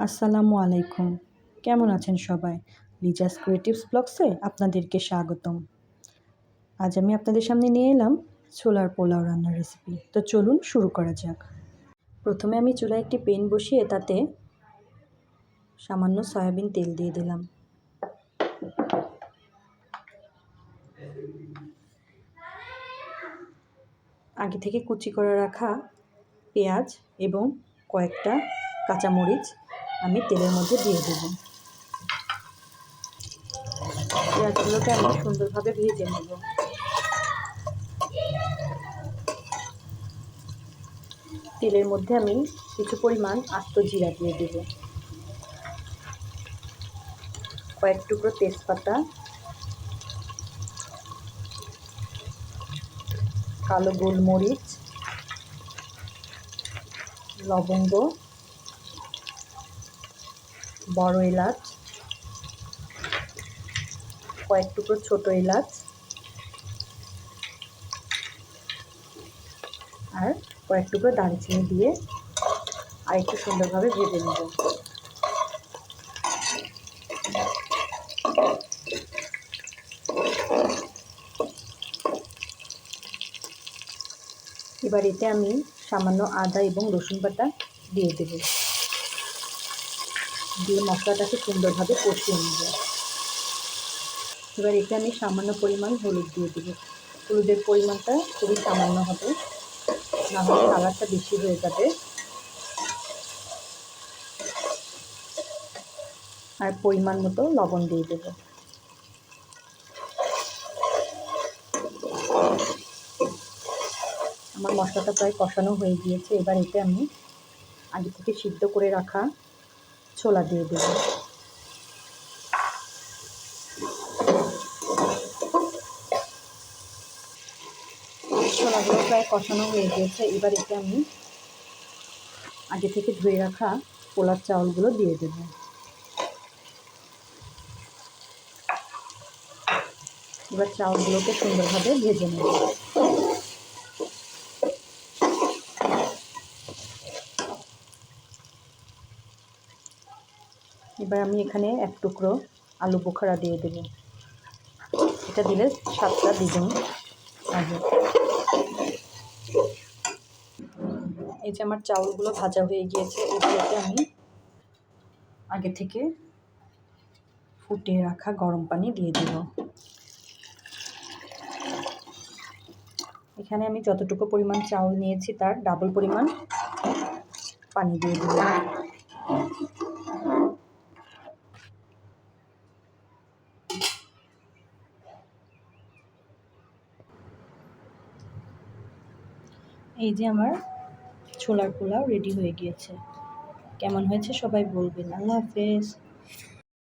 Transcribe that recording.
আসসালামু আলাইকুম। কেমন আছেন সবাই? লিজাস ক্রিয়েটিভস ব্লগসে আপনাদেরকে স্বাগতম। আজ আমি আপনাদের সামনে নিয়ে এলাম ছোলার পোলাও রান্নার রেসিপি। তো চলুন শুরু করা যাক। প্রথমে আমি চুলায় একটি প্যান বসিয়ে তাতে সামান্য সয়াবিন তেল দিয়ে দিলাম। আগে থেকে কুচি করে রাখা পেঁয়াজ এবং কয়েকটা কাঁচামরিচ আমি তেলের মধ্যে দিয়ে দেব। পেঁয়াজগুলোকে আমি সুন্দরভাবে ভেজে নেব। তেলের মধ্যে আমি কিছু পরিমাণ আস্ত জিরা দিয়ে দেব, কয়েক টুকরো তেজপাতা, কালো গোলমরিচ, লবঙ্গ, বড় এলাচ, কয়েক টুকরো ছোট এলাচ আর কয়েক টুকরো দারচিনি দিয়ে আর একটু সুন্দরভাবে ভেজে নেব। এবার এতে আমি সামান্য আদা এবং রসুন বাটা দিয়ে দেব, দিয়ে মশলাটাকে সুন্দরভাবে কষিয়ে নেব। এবার এতে আমি সামান্য পরিমাণ হলুদ দিয়ে দেব। হলুদের পরিমাণটা খুবই সামান্য হবে, না হলে কালারটা বেশি হয়ে যাবে। আর পরিমাণ মতো লবণ দিয়ে দেব। আমার মশলাটা প্রায় কষানো হয়ে গিয়েছে। এবার এতে আমি আগে থেকে সিদ্ধ করে রাখা ছোলা দিয়ে দেব। ছোলাগুলো প্রায় কষানো হয়ে গিয়েছে। এবার এতে আমি আগে থেকে ধুয়ে রাখা পোলার চাউলগুলো দিয়ে দেব। এবার চাউলগুলোকে সুন্দরভাবে ভেজে নেব। এবার আমি এখানে এক টুকরো আলু বোখারা দিয়ে দেব। এটা দিলে স্বাদটা দ্বিগুণ আসবে। এই যে আমার চাউলগুলো ভাজা হয়ে গিয়েছে। এগুলোতে আমি আগে থেকে ফুটিয়ে রাখা গরম পানি দিয়ে দেব। এখানে আমি যতটুকু পরিমাণ চাউল নিয়েছি তার ডাবল পরিমাণ পানি দিয়ে দেব। এই যে আমার ছোলার পোলাও রেডি হয়ে গিয়েছে। কেমন হয়েছে সবাই বলবেন। আল্লাহ হাফেজ।